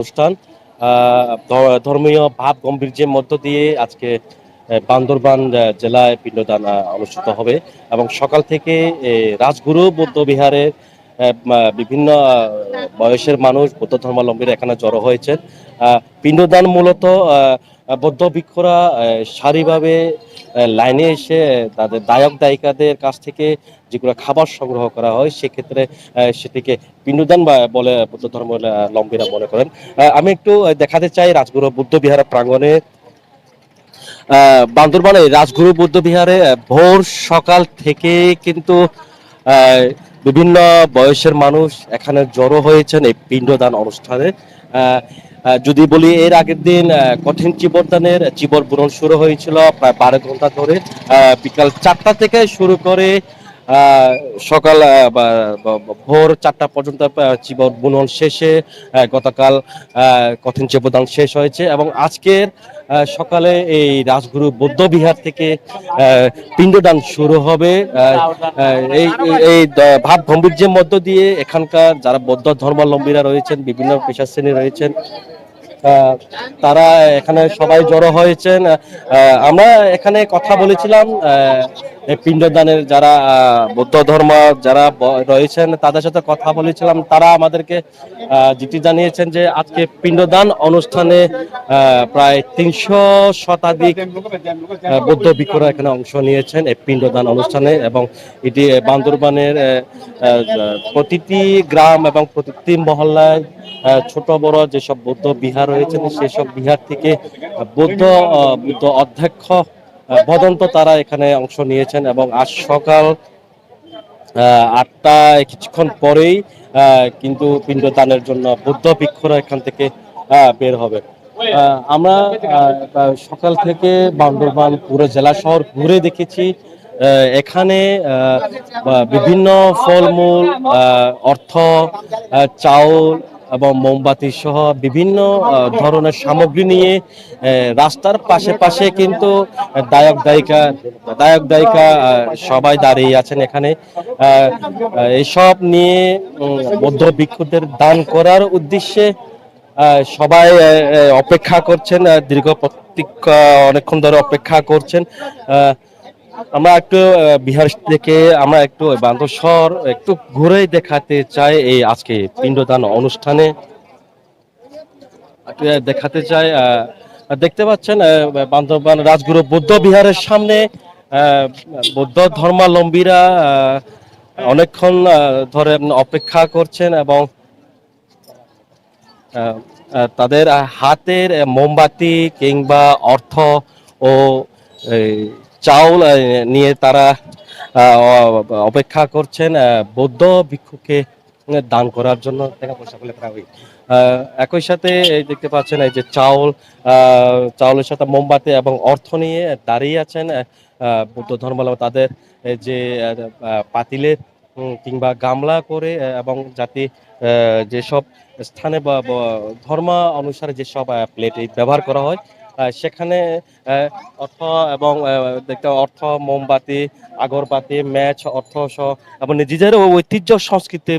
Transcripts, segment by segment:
অনুষ্ঠান ধর্মীয় ভাব গাম্ভীর্যের মধ্য দিয়ে আজকে বান্দরবান জেলায় পিণ্ডদান অনুষ্ঠিত হবে এবং সকাল থেকে রাজগুরু বৌদ্ধ বিহারে বিভিন্ন বয়সের মানুষ বৌদ্ধ ধর্মাবলম্বীরা এখানে জড়ো হয়েছেন। পিণ্ডদান মূলত বৌদ্ধ ভিক্ষুরা সারিভাবে লাইনে এসে তাদের দায়ক দায়িকাদের কাছ থেকে যেগুলো খাবার সংগ্রহ করা হয় সেক্ষেত্রে সেটিকে পিণ্ডদান বলে বৌদ্ধ ধর্মাবলম্বীরা মনে করেন। আমি একটু দেখাতে চাই রাজগুরু বুদ্ধ বিহার প্রাঙ্গণে বান্দরবানে রাজগুরু বৌদ্ধ বিহারে ভোর সকাল থেকে কিন্তু আহ, বিভিন্ন বয়সের মানুষ এখানে জড়ো হয়েছেন এই পিণ্ডদান অনুষ্ঠানে। যদি বলি এর আগের দিন কঠিন চিবর বুনন শুরু হয়েছিল প্রায় 12 ঘন্টা ধরে। বিকাল 4টা থেকে শুরু করে সকাল ভোর 4টা পর্যন্ত চিবর বুনন শেষে গতকাল কঠিন চিবরদান শেষ হয়েছে এবং আজকের সকালে এই রাজগুরু বৌদ্ধ বিহার থেকে পিণ্ডদান শুরু হবে। এই এই ভাব গাম্ভীর্যের মধ্য দিয়ে এখানকার যারা বৌদ্ধ ধর্মাবলম্বীরা রয়েছেন, বিভিন্ন পেশা শ্রেণী রয়েছেন, তারা এখানে সবাই জড়ো হয়েছেন। আমরা এখানে কথা বলেছিলাম পিণ্ডদানের যারা বৌদ্ধ ধর্ম যারা রয়েছেন তাদের সাথে কথা বলেছিলাম। তারা আমাদেরকে যেটি জানিয়েছেন যে আজকে পিণ্ডদান অনুষ্ঠানে প্রায় 300 শতাধিক বৌদ্ধ ভিক্ষুরা এখানে অংশ নিয়েছেন এই পিণ্ডদান অনুষ্ঠানে এবং এটি বান্দরবানের প্রতিটি গ্রাম এবং প্রতিটি মহল্লায় ছোট বড় যেসব বৌদ্ধ বিহার রয়েছেন সেসব বিহার থেকে বৌদ্ধ বৌদ্ধ অধ্যক্ষ ভদন্ত তারা এখানে অংশ নিয়েছেন এবং আজ সকাল 8টা কিছুক্ষণ পরেই কিন্তু পিণ্ডদানের জন্য বৌদ্ধ ভিক্ষুরা এখান থেকে বের হবে। আমরা সকাল থেকে বান্দরবান পুরো জেলা শহর ঘুরে দেখেছি। এখানে বিভিন্ন ফলমূল, অর্থ, চাউল এবং মোমবাতি সহ বিভিন্ন ধরনের সামগ্রী নিয়ে রাস্তার পাশে পাশে কিন্তু দায়ক দায়িকা সবাই দাঁড়িয়ে আছেন এখানে। এসব নিয়ে বৌদ্ধ ভিক্ষুদের দান করার উদ্দেশ্যে সবাই অপেক্ষা করছেন, দীর্ঘ প্রতীক্ষা অনেকক্ষণ ধরে অপেক্ষা করছেন। আমরা একটু বিহার থেকে আমরা একটু বান্দর শহর একটু ঘুরে দেখাতে চাই এই আজকে পিণ্ডদান অনুষ্ঠানে দেখাতে চাই। দেখতে পাচ্ছেন বান্দরবান রাজগুরু বৌদ্ধ বিহারের সামনে বৌদ্ধ ধর্মাবলম্বীরা অনেকক্ষণ ধরে অপেক্ষা করছেন এবং তাদের হাতের মোমবাতি কিংবা অর্থ ও চাউল নিয়ে তারা অপেক্ষা করছেন বৌদ্ধ ভিক্ষুকে দান করার জন্য। একই সাথে দেখতে পাচ্ছেন এই যে চাউলের সাথে মোমবাতি এবং অর্থ নিয়ে দাঁড়িয়ে আছেন বৌদ্ধ ধর্মাবলম্বী। তাদের যে পাতিলে কিংবা গামলা করে এবং জাতি যেসব স্থানে বা ধর্ম অনুসারে যেসব প্লেট ব্যবহার করা হয় সেখানে অর্থ এবং দেখতে অর্থ, মোমবাতি, আগরবাতি, ম্যাচ, অর্থ সহ এবং নিজেদের ঐতিহ্য সংস্কৃতি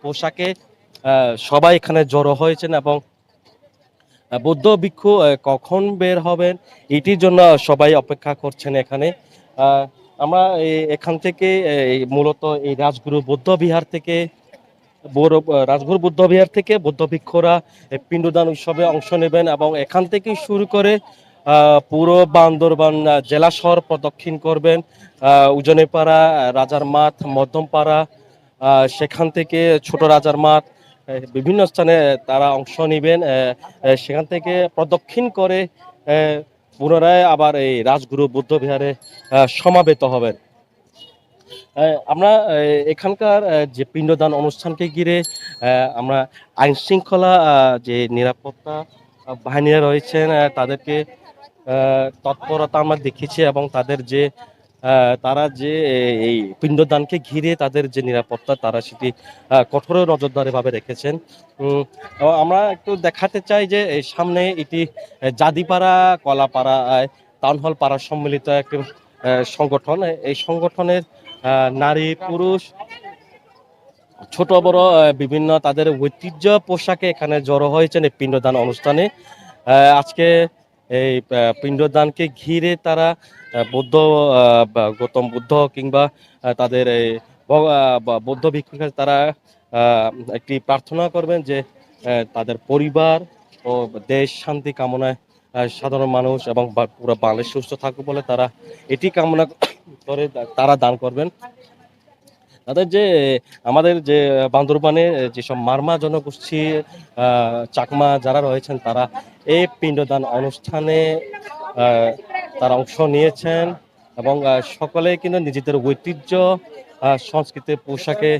পোশাকে সবাই এখানে জড়ো হয়েছেন এবং বৌদ্ধ ভিক্ষু কখন বের হবেন এটির জন্য সবাই অপেক্ষা করছেন এখানে। আমরা এখান থেকে মূলত এই রাজগুরু বৌদ্ধ বিহার থেকে রাজগুরু বৌদ্ধ বিহার থেকে বৌদ্ধ ভিক্ষুরা পিণ্ডদান উৎসবে অংশ নেবেন এবং এখান থেকে শুরু করে পুরো বান্দরবান জেলা শহর প্রদক্ষিণ করবেন। উজনেপাড়া, রাজার মাঠ, মধ্যমপাড়া, সেখান থেকে ছোট রাজার মাঠ, বিভিন্ন স্থানে তারা অংশ নেবেন। সেখান থেকে প্রদক্ষিণ করে পুনরায় আবার এই রাজগুরু বৌদ্ধ বিহারে সমাবেত হবেন। আমরা এখানকার যে পিণ্ডদান অনুষ্ঠানকে ঘিরে আমরা আইন শৃঙ্খলা যে নিরাপত্তা বাহিনীরা রয়েছেন তাদেরকে তৎপরতা আমরা দেখেছি এবং তারা যে এই পিণ্ডদানকে ঘিরে তাদের যে নিরাপত্তা তারা সেটি কঠোর নজরদারি ভাবে রেখেছেন। আমরা একটু দেখাতে চাই যে এই সামনে এটি জাদিপাড়া কলাপাড়া টাউন হল পাড়া সম্মিলিত একটি সংগঠন। এই সংগঠনের নারী পুরুষ ছোট বড় বিভিন্ন তাদের ঐতিহ্য পোশাকে এখানে জড়ো হয়েছেন এই পিণ্ডদান অনুষ্ঠানে। আজকে এই পিণ্ডদানকে ঘিরে তারা বৌদ্ধ গৌতম বুদ্ধ কিংবা তাদের এই বৌদ্ধ ভিক্ষুর কাছে তারা আহ, একটি প্রার্থনা করবেন যে তাদের পরিবার ও দেশ শান্তি কামনায় সাধারণ মানুষ এবং পুরো বাংলাদেশ সুস্থ থাকুক বলে তারা এটি কামনা করে তারা দান করবেন। তাদের যে আমাদের যে বান্দরবানে যেসব মারমা জনগোষ্ঠী চাকমা যারা রয়েছেন তারা এই পিণ্ডদান অনুষ্ঠানে তারা অংশ নিয়েছেন এবং সকলে কিন্তু নিজেদের ঐতিহ্য সংস্কৃতির পোশাকে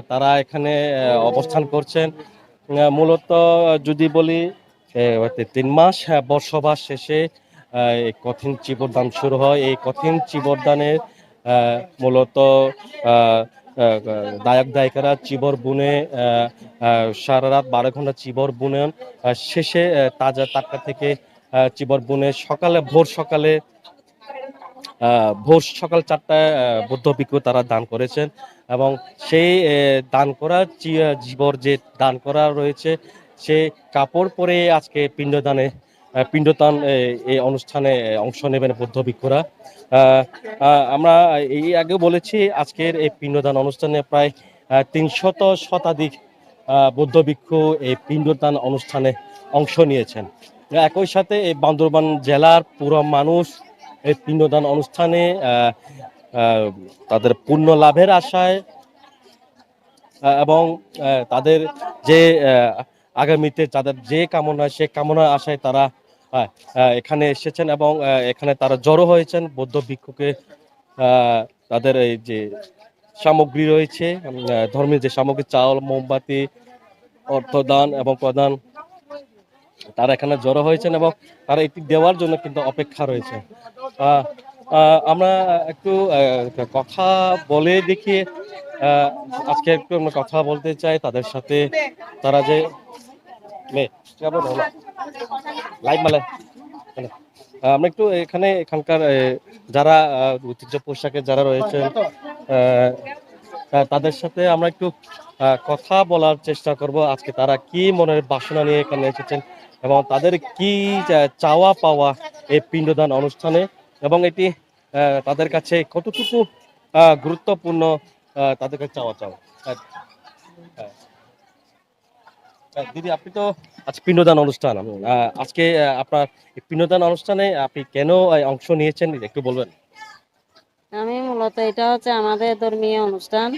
তারা এখানে অবস্থান করছেন। মূলত যদি বলি 3 মাস বর্ষবাস শেষে এই কঠিন চিবরদান শুরু হয়। এই কঠিন চিবরদানের মূলত আহ, আহ, দায়ক দায়িকারা চিবর বুনে সারা রাত 12 ঘন্টা চিবর বুনেন। শেষে তাজা টাটকা থেকে চিবর বুনে ভোর সকালে ভোর সকাল 4টায় বৌদ্ধ ভিক্ষু তারা দান করেছেন এবং সেই দান করা জীবর যে দান করা রয়েছে সে কাপড় পরে আজকে পিণ্ডদান এই অনুষ্ঠানে অংশ নেবেন বৌদ্ধ ভিক্ষুরা। আমরা এই আগেও বলেছি আজকের এই পিণ্ডদান অনুষ্ঠানে প্রায় 300 শতাধিক বৌদ্ধ ভিক্ষু এই পিণ্ডদান অনুষ্ঠানে অংশ নিয়েছেন। একই সাথে এই বান্দরবান জেলার পুরো মানুষ এই পিণ্ডদান অনুষ্ঠানে আহ, তাদের পুণ্য লাভের আশায় এবং তাদের যে আগামীতে তাদের যে কামনা সে কামনা আশায় তারা এখানে এসেছেন এবং এখানে তারা জড়ো হয়েছেন বৌদ্ধ ভিক্ষুকে তাদের এই যে সামগ্রী রয়েছে ধর্মীয় যে সামগ্রী চাউল মোমবাতি অর্থদান এবং প্রদান তারা এখানে জড়ো হয়েছেন এবং তারা এটি দেওয়ার জন্য কিন্তু অপেক্ষা রয়েছে। আহ, আমরা একটু কথা বলে দেখি আজকে একটু আমরা কথা বলতে চাই তাদের সাথে। তারা যে লাইভ মালে আমরা একটু এখানকার যারা ঐতিহ্য পোশাকে যারা রয়েছেন তাদের সাথে আমরা একটু কথা বলার চেষ্টা করব আজকে তারা কি মনের বাসনা নিয়ে এখানে এসেছেন এবং তাদের কি চাওয়া পাওয়া এই পিণ্ডদান অনুষ্ঠানে এবং এটি তাদের কাছে কতটুকু গুরুত্বপূর্ণ তাদের কাছে চাওয়া চাওয়া। দিদি আপনি তো আজ পিণ্ডদান অনুষ্ঠান আজকে আপনার পিণ্ডদান অনুষ্ঠানে আপনি কেন অংশ নিয়েছেন একটু বলবেন? আমি মূলত এটা হচ্ছে আমাদের ধর্মীয় অনুষ্ঠান।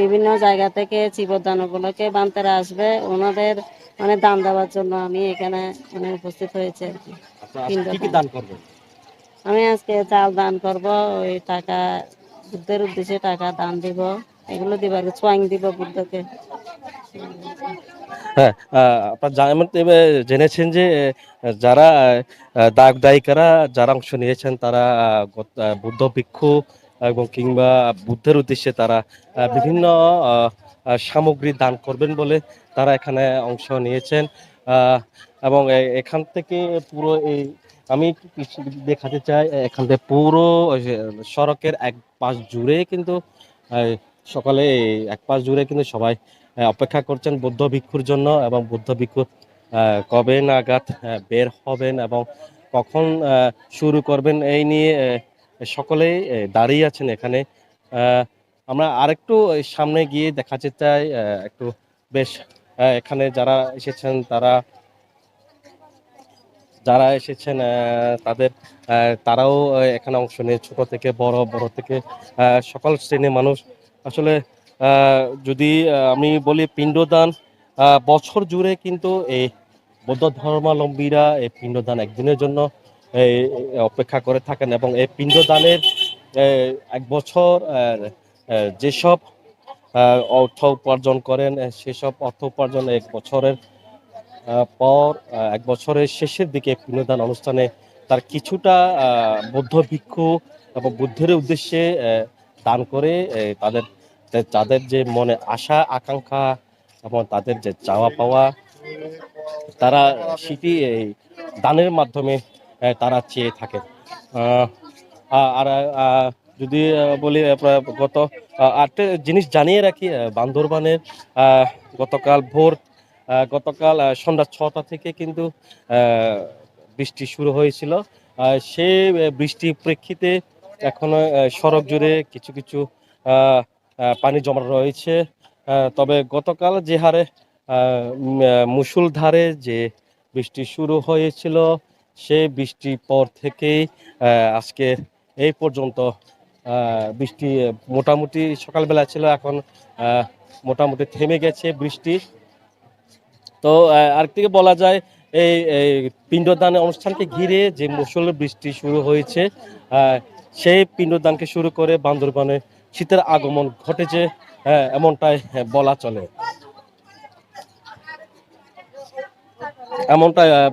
বিভিন্ন জায়গা থেকে চিবদান উপলক্ষে বান্তারা আসবে, ওনাদের মানে দান দেওয়ার জন্য আমি এখানে মানে উপস্থিত হয়েছে আর কি। আমি আজকে চাল দান করব, ওই টাকা বুদ্ধের উদ্দেশ্যে টাকা দান দিব, এগুলো দিবার সোয়াং দিব বুদ্ধকে। হ্যাঁ, আপনার জেনেছেন যে যারা দায়ক দায়িকারা যারা অংশ নিয়েছেন তারা বুদ্ধ ভিক্ষু এবং কিংবা বুদ্ধের উদ্দেশ্যে তারা বিভিন্ন সামগ্রী দান করবেন বলে তারা এখানে অংশ নিয়েছেন এবং এখান থেকে পুরো এই আমি একটু দেখাতে চাই এখান থেকে পুরো সড়কের এক পাশ জুড়ে কিন্তু সকালে এক পাশ জুড়ে কিন্তু সবাই অপেক্ষা করছেন বৌদ্ধ ভিক্ষুর জন্য এবং বৌদ্ধ ভিক্ষু কবে নাগাদ বের হবেন এবং কখন শুরু করবেন এই নিয়ে সকলেই দাঁড়িয়ে আছেন এখানে। আমরা আরেকটু সামনে গিয়ে দেখাতে চাই একটু বেশ এখানে যারা এসেছেন তারাও এখানে অংশ নিয়ে ছোট থেকে বড় বড় থেকে সকল শ্রেণীর মানুষ আসলে যদি আমি বলি পিণ্ডদান বছর জুড়ে কিন্তু এই বৌদ্ধ ধর্মাবলম্বীরা এই পিণ্ডদান একদিনের জন্য এই অপেক্ষা করে থাকেন এবং এই পিণ্ডদানের এক বছর যেসব অর্থ উপার্জন করেন সেসব অর্থ উপার্জন এক বছরের পর এক বছরের শেষের দিকে পিণ্ডদান অনুষ্ঠানে তার কিছুটা বৌদ্ধ ভিক্ষু এবং বুদ্ধের উদ্দেশ্যে দান করে তাদের যে মনে আশা আকাঙ্ক্ষা এবং তাদের যে চাওয়া পাওয়া তারা সেটি এই দানের মাধ্যমে তারা চেয়ে থাকে। আর যদি বলি গত আরেকটা জিনিস জানিয়ে রাখি, বান্দরবানের গতকাল সন্ধ্যা 6টা থেকে কিন্তু বৃষ্টি শুরু হয়েছিল। সেই বৃষ্টির প্রেক্ষিতে এখনো সড়ক জুড়ে কিছু কিছু আহ, পানি জমা রয়েছে। তবে গতকাল যে হারে মুষলধারে যে বৃষ্টি শুরু হয়েছিল, সেই বৃষ্টির পর থেকেই আজকে এই পর্যন্ত বৃষ্টি মোটামুটি সকালবেলা ছিল, এখন মোটামুটি থেমে গেছে বৃষ্টি। তো আরেকদিকে বলা যায় এই পিণ্ডদান অনুষ্ঠানকে ঘিরে যে মুষল বৃষ্টি শুরু হয়েছে, সেই পিণ্ডদানকে শুরু করে বান্দরবানে শীতের আগমন ঘটেছে, এমনটাই বলা চলে।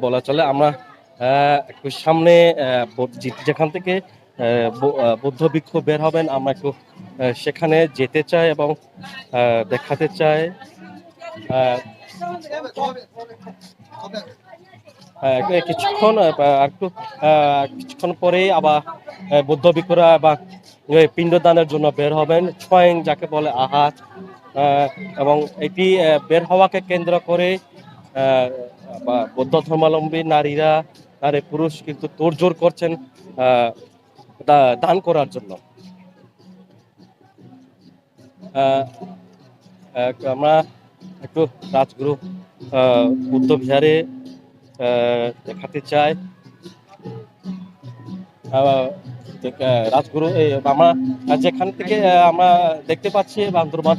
বলা চলে। আমরা একটু সামনে যেখান থেকে বৌদ্ধ ভিক্ষু বের হবেন, আমরা একটু সেখানে যেতে চাই এবং দেখাতে চাই। কিছুক্ষণ পরেই আবার বৌদ্ধ ভিক্ষুরা বা পিণ্ডদানের জন্য বের হবেন, ছয়েং যাকে বলে আহাত। এবং এটি বের হওয়াকে কেন্দ্র করে বৌদ্ধ ধর্মাবলম্বী নারী পুরুষ কিন্তু তোড়জোড় করছেন দান করার জন্য। আমরা একটু রাজগুরু বুদ্ধ বিহারে দেখাতে চাই। রাজগুরু আমরা যেখান থেকে আমরা দেখতে পাচ্ছি বান্দরবান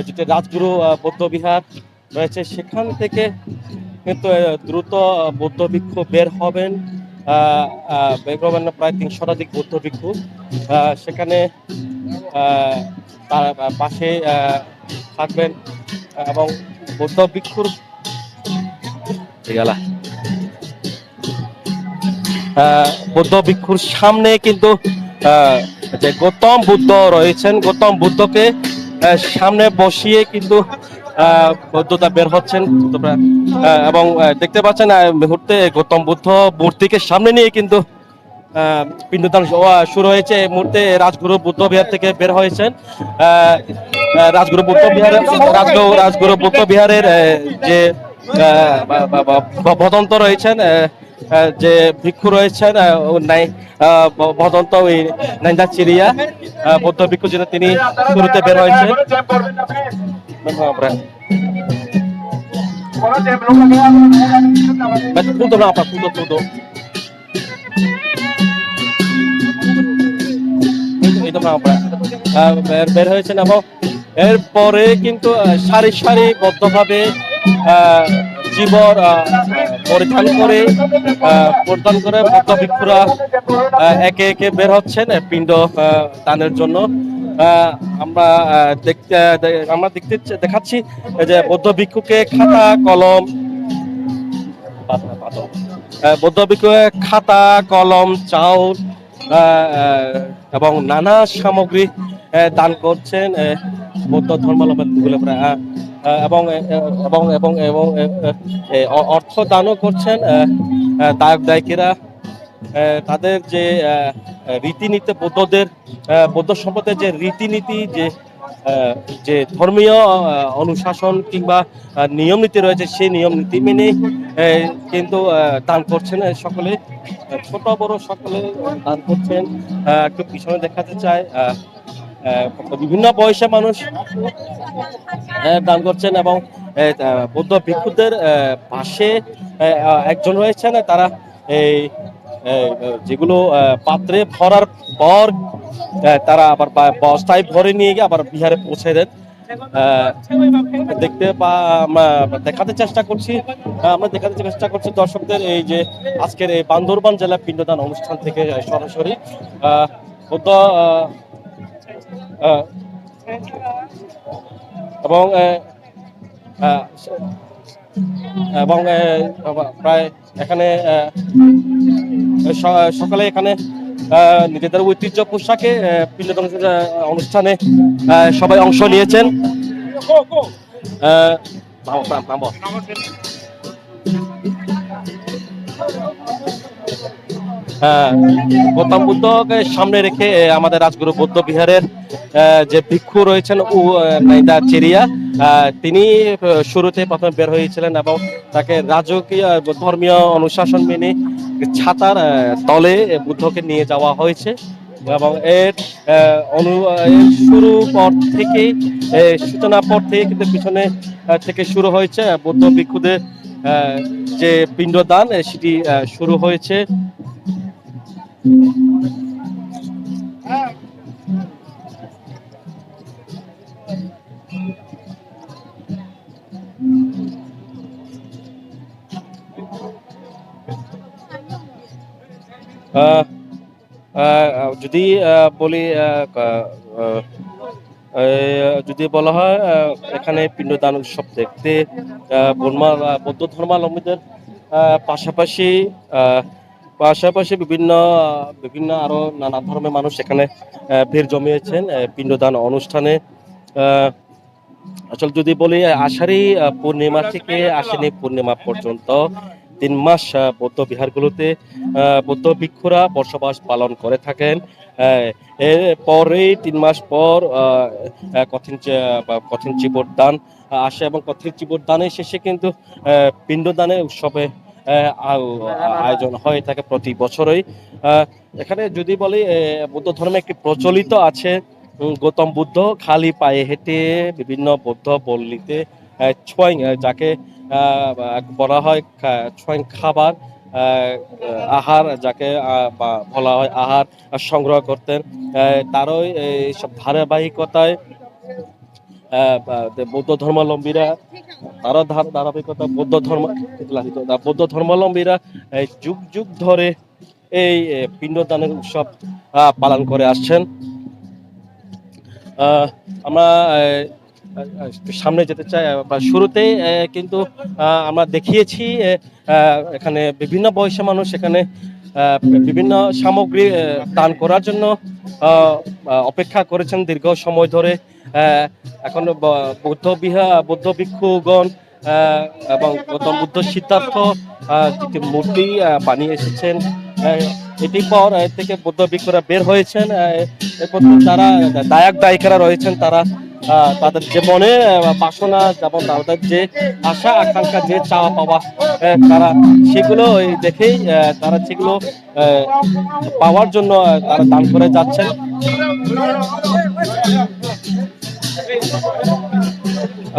যেটা রাজগুরু বৌদ্ধ বিহার রয়েছে, সেখান থেকে কিন্তু দ্রুত বৌদ্ধ ভিক্ষু বের হবেন। প্রায় 300 শতাধিক বৌদ্ধ ভিক্ষু সেখানে তার পাশে থাকবেন এবং বৌদ্ধ ভিক্ষুর সামনে কিন্তু যে গৌতম বুদ্ধ রয়েছেন, গৌতম বুদ্ধকে সামনে বসিয়ে কিন্তু বৌদ্ধতা বের হচ্ছেন। এবং দেখতে পাচ্ছেন মুহূর্তে গৌতম বুদ্ধ মূর্তিকে সামনে নিয়ে কিন্তু পিণ্ডদান শুরু হয়েছে। এই মুহূর্তে রাজগুরু বুদ্ধ বিহার থেকে বের হয়েছেন। রাজগুরু বুদ্ধ বিহারের যে ভদন্ত রয়েছেন, যে ভিক্ষু রয়েছেন ভদন্ত ওই নাইন্দা চিরিয়া বৌদ্ধ ভিক্ষু, যেন তিনি শুরুতে বের হয়েছেন। বের হয়েছেন এবং এরপরে কিন্তু সারি সারিবদ্ধভাবে জীবর পরিধান করে বৌদ্ধ ভিক্ষুরা একে একে বের হচ্ছেন পিণ্ড দানের জন্য। আমরা দেখাচ্ছি যে বৌদ্ধ ভিক্ষুকে খাতা কলম চাউল এবং নানা সামগ্রী দান করছেন বৌদ্ধ ধর্মাবলম্বী এবং এবং এবং এবং অর্থ দানও করছেন দায়ক দায়িকেরা। তাদের যে রীতিনীতি, বৌদ্ধ সম্প্রদায়ের যে রীতিনীতি, যে ধর্মীয় অনুশাসন কিংবা নিয়ম নীতি রয়েছে, সেই নিয়ম নীতি মেনে কিন্তু দান করছেন সকলে, ছোট বড় সকলে দান করছেন। একটু পিছনে দেখাতে চাই, বিভিন্ন বয়সে মানুষ দান করছেন এবং বৌদ্ধ ভিক্ষুদের পাশে একজন রয়েছেন, তারা এই যেগুলো পাত্রে ভরার পর তারা আবার বস্তায় ভরে নিয়ে গিয়ে আবার বিহারে পৌঁছে দেন। আমরা দেখাতে চেষ্টা করছি দর্শকদের এই যে আজকের এই বান্দরবান জেলা পিণ্ডদান অনুষ্ঠান থেকে সরাসরি বৌদ্ধ এবং প্রায় এখানে সকালে এখানে নিজেদের ঐতিহ্য পোশাকে পিণ্ডদান অনুষ্ঠানে সবাই অংশ নিয়েছেন। আহ, গৌতম বুদ্ধকে সামনে রেখে আমাদের রাজগুরু বৌদ্ধ বিহারের যে ভিক্ষু রয়েছেন নাইদা চেরিয়া, তিনি শুরুতে প্রথমে বের হয়েছিলেন এবং তাকে রাজকীয় ধর্মীয় অনুশাসন মেনে ছাতার তলে বুদ্ধকে নিয়ে যাওয়া হয়েছে এবং এর শুরু পর থেকেই সূচনা পর থেকে কিন্তু পিছনে থেকে শুরু হয়েছে বৌদ্ধ ভিক্ষুদের যে পিণ্ডদান সেটি শুরু হয়েছে। আহ, যদি বলি আহ, যদি বলা হয় এখানে পিণ্ডদান উৎসব দেখতে বৌদ্ধ ধর্মাবলম্বীদের পাশাপাশি আহ, বিভিন্ন বিভিন্ন আরো নানা ধর্মের মানুষ এখানে ভিড় জমিয়েছেন পিণ্ডদান অনুষ্ঠানে। আহ, আসলে যদি বলি আষাঢ়ী পূর্ণিমা থেকে আশ্বিনী পূর্ণিমা পর্যন্ত 3 মাস বৌদ্ধ বিহারগুলোতে বৌদ্ধ ভিক্ষুরা বসবাস পালন করে থাকেন। এর পরেই 3 মাস পর কঠিন চিবরদান আসে এবং কঠিন চিবরদানের শেষে কিন্তু পিণ্ডদানের উৎসবে আয়োজন হয়ে থাকে প্রতি বছরই। এখানে যদি বলি বৌদ্ধ ধর্মে একটি প্রচলিত আছে, গৌতম বুদ্ধ খালি পায়ে হেঁটে বিভিন্ন বৌদ্ধ পল্লীতে ছোঁয়াং যাকে বলা হয় ছোঁয়াং খাবার আহার যাকে বলা হয় আহার সংগ্রহ করতেন। তারই সব ধারাবাহিকতায় বৌদ্ধ ধর্মাবলম্বীরা তারও ধারাবাহিকতা বৌদ্ধ ধর্মাবলম্বীরা যুগ যুগ ধরে এই পিণ্ডদানের উৎসব পালন করে আসছেন। আমরা সামনে যেতে চাই বা শুরুতেই কিন্তু আমরা দেখিয়েছি এখানে বিভিন্ন বয়সী মানুষ এখানে বিভিন্ন সামগ্রী দান করার জন্য অপেক্ষা করেছেন দীর্ঘ সময় ধরে। এখন বৌদ্ধ ভিক্ষুগণ এবং গৌতম বুদ্ধ সিদ্ধার্থ যে মূর্তি বানিয়ে এসেছেন, এটি পর থেকে বৌদ্ধ ভিক্ষুরা বের হয়েছেন। এরপর যারা দায়িকারা রয়েছেন তারা তাদের যে মনে বাসনা যেমন তাদের যে আশা আকাঙ্ক্ষা যে চাওয়া পাওয়া তারা সেগুলো দেখেই তারা সেগুলো পাওয়ার জন্য তারা দান করে যাচ্ছেন।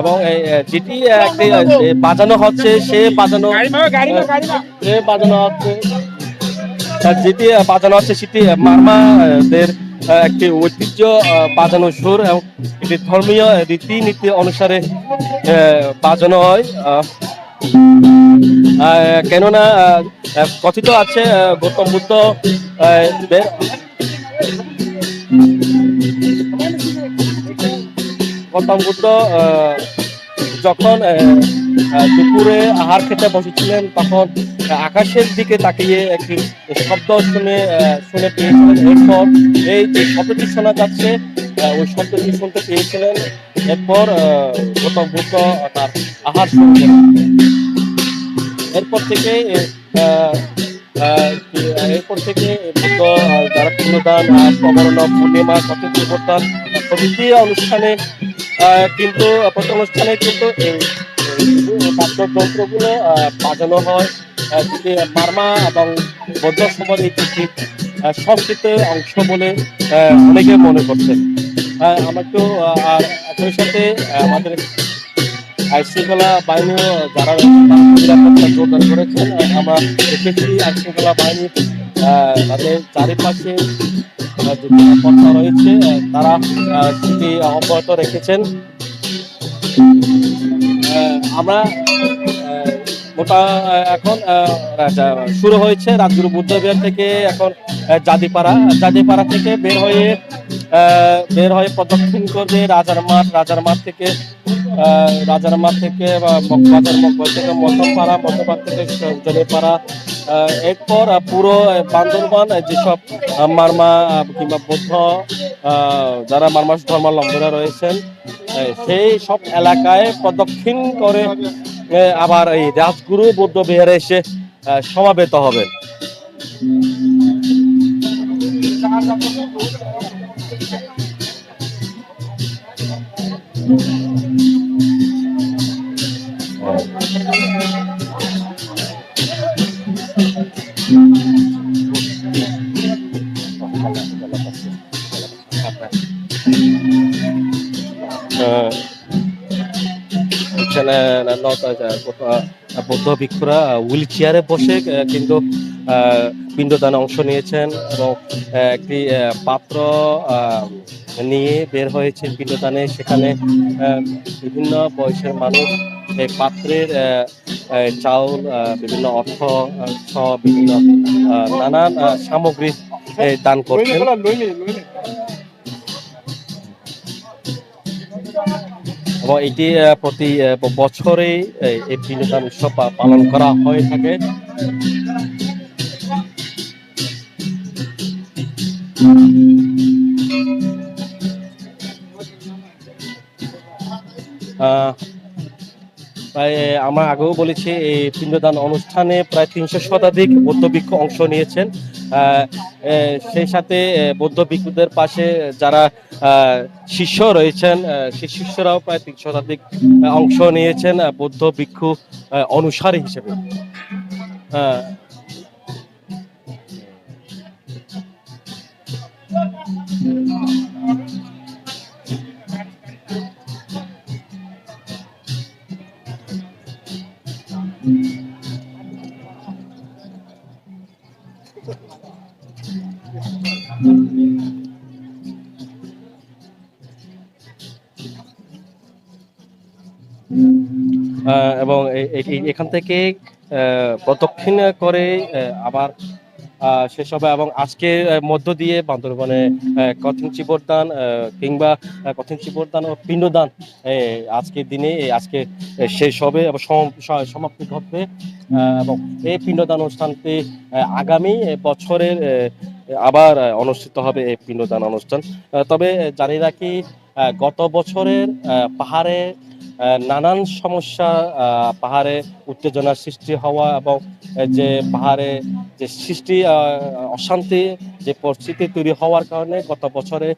এবং যেটি একটি বাজানো হচ্ছে যেটি বাজানো হচ্ছে সেটি মারমাদের একটি ঐতিহ্য বাজানো সুর এবং এটি ধর্মীয় রীতিনীতি অনুসারে বাজানো হয়। কেননা কথিত আছে গৌতম বুদ্ধ যখন দুপুরে আহার খেতে বসেছিলেন তখন আকাশের দিকে তাকিয়ে একটি শব্দ শুনে পেয়েছিলেন। এরপর এই যে শব্দটি শোনা যাচ্ছে ওই শব্দটি শুনতে পেয়েছিলেন। এরপর গৌতম বুদ্ধ তার আহার শুরু করেন। এরপর থেকে বুদ্ধ যারা পিণ্ডদান প্রবরণ পূর্ণিমা কঠিন চিবরদান প্রভৃতি অনুষ্ঠানে কিন্তু প্রতি অনুষ্ঠানে কিন্তু বাদ্যযন্ত্রগুলো বাজানো হয়, যেটি মারমা এবং বৌদ্ধ সমাজ এই সংস্কৃতির অংশ বলে অনেকে মনে করছেন। আমার তো আর একই সাথে আমাদের আইনশৃঙ্খলা বাহিনীও যারা নিরাপত্তা জোরদার করেছেন, আমরা দেখেছি আইনশৃঙ্খলা বাহিনী তাদের চারিপাশে যে নিরাপত্তা রয়েছে তারা সেটি অব্যাহত রেখেছেন। আমরা ওটা এখন শুরু হয়েছে রাজগুরু বুদ্ধ বিহার থেকে। এখন জাদিপাড়া থেকে বের হয়ে প্রদক্ষিণ করবে রাজার মাঠ থেকে মগবাজার থেকে মধ্যপাড়া থেকে জলেপাড়া, এরপর পুরো বান্দরবান যেসব মারমা কিংবা বৌদ্ধ যারা মারমা ধর্মাবলম্বীরা রয়েছেন সেই সব এলাকায় প্রদক্ষিণ করে আবার এই রাজগুরু বৌদ্ধ বিহারে এসে সমাবেত হবেন। আহ, এখানে বৌদ্ধ ভিক্ষুরা হুইল চেয়ারে বসে কিন্তু পিণ্ডদানে অংশ নিয়েছেন এবং একটি পাত্র আহ, নিয়ে বের হয়েছেন পিণ্ডদানে। সেখানে বিভিন্ন বয়সের মানুষ এই পাত্রের চাউল, বিভিন্ন অর্থ সহ বিভিন্ন নানান সামগ্রী দান করছেন। এবং এটি প্রতি বছরেই এই পিণ্ডদান উৎসব পালন করা হয়ে থাকে। আহ, প্রায় আমরা আগেও বলেছি এই পিণ্ডদান অনুষ্ঠানে প্রায় 300 শতাধিক বৌদ্ধ ভিক্ষু অংশ নিয়েছেন। সেই সাথে বৌদ্ধ ভিক্ষুদের পাশে যারা শিষ্য রয়েছেন, সেই শিষ্যরাও প্রায় 300 শতাধিক অংশ নিয়েছেন বৌদ্ধ ভিক্ষু অনুসারী হিসেবে। আহ, এবং এখান থেকে প্রদক্ষিণ করে আবার শেষ হবে। এবং আজকের মধ্য দিয়ে বান্দরবনে কঠিন চিবরদান কিংবা কঠিন চিবরদান ও পিণ্ডদান আজকের দিনে আজকে শেষ হবে এবং সমাপ্তি ঘটবে। এবং এই পিণ্ডদান অনুষ্ঠানটি আগামী বছরের আবার অনুষ্ঠিত হবে এই পিণ্ডদান অনুষ্ঠান। তবে জানি রাখি গত বছরের পাহাড়ে নানান সমস্যা, পাহাড়ে উত্তেজনার সৃষ্টি হওয়া এবং যে পাহাড়ে যে সৃষ্টি অশান্তি যে পরিস্থিতি তৈরি হওয়ার কারণে গত বছরে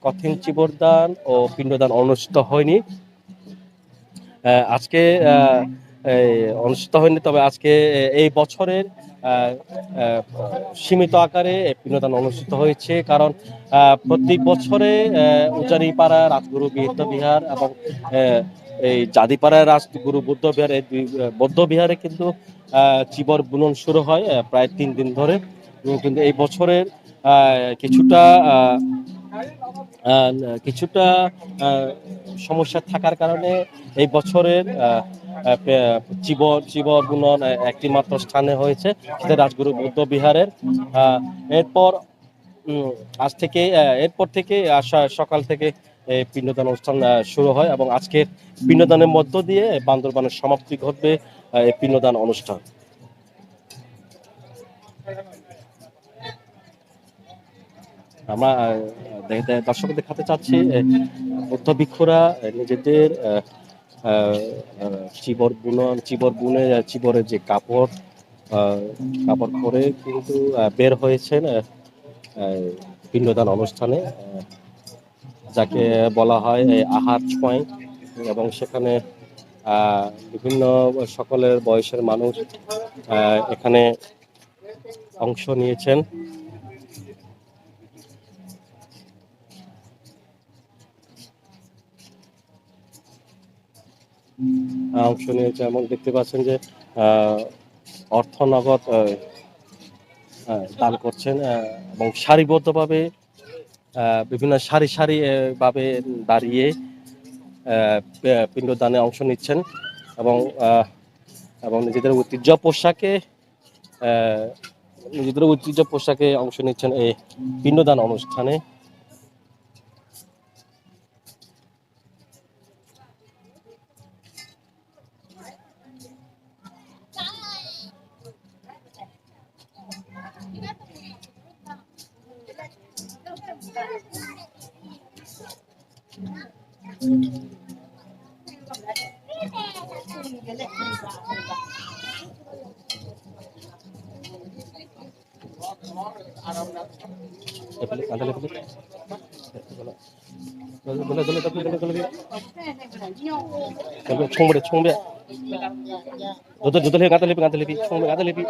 কঠিন চিবরদান ও পিণ্ডদান অনুষ্ঠিত হয়নি। আজকে অনুষ্ঠিত হয়নি, তবে আজকে এই বছরের সীমিত আকারে পিণ্ডদান অনুষ্ঠিত হয়েছে। কারণ প্রত্যেক বছরে উজানিপাড়া রাজগুরু বিহার এবং এই জাদিপাড়ায় রাজগুরু বৌদ্ধ বিহার, এই দুই বৌদ্ধ বিহারে কিন্তু চিবর বুনন শুরু হয় প্রায় 3 দিন ধরে। কিন্তু এই বছরের কিছুটা কিছুটা সমস্যা থাকার কারণে এই বছরের চিবর বুনন একটি মাত্র স্থানে হয়েছে, সেটা রাজগুরু বৌদ্ধ বিহারের। এরপর আজ থেকে এরপর থেকে সকাল থেকে পিণ্ডদান অনুষ্ঠান শুরু হয় এবং আজকের পিণ্ডদানের মধ্য দিয়ে বান্দরবানের সমাপ্তি ঘটবে এই পিণ্ডদান অনুষ্ঠান। আমরা দর্শকদের দেখাতে চাচ্ছি বৌদ্ধ ভিক্ষুরা নিজেদের চিবর বুনে চিবরের যে কাপড় পরে কিন্তু বের হয়েছেন পিণ্ডদান অনুষ্ঠানে, যাকে বলা হয় আহার ছোঁয়। এবং সেখানে বিভিন্ন সকলের বয়সের মানুষ এখানে অংশ নিয়েছেন। অংশ নিয়েছে এবং দেখতে পাচ্ছেন যে অর্থ নগদ দান করছেন এবং সারিবদ্ধভাবে বিভিন্ন সারি সারি ভাবে দাঁড়িয়ে পিণ্ডদানে অংশ নিচ্ছেন এবং এবং নিজেদের ঐতিহ্য পোশাকে অংশ নিচ্ছেন এই পিণ্ডদান অনুষ্ঠানে। Lepelit, nanti lepelit. Boleh, boleh, tapi boleh, boleh. Boleh, chung boleh, chung boleh. Jodol, jodol, nanti lepi, chung boleh, nanti lepi.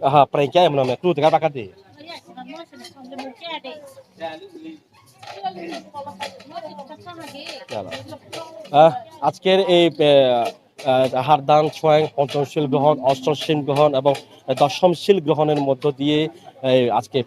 Aha, prank क्या है हमने क्रू तक पका दे আজকের এই হারদান ছোঁয়াং পঞ্চম শিল গ্রহণ অষ্টম শিল গ্রহণ এবং দশম শিল গ্রহণের মধ্য দিয়ে আজকে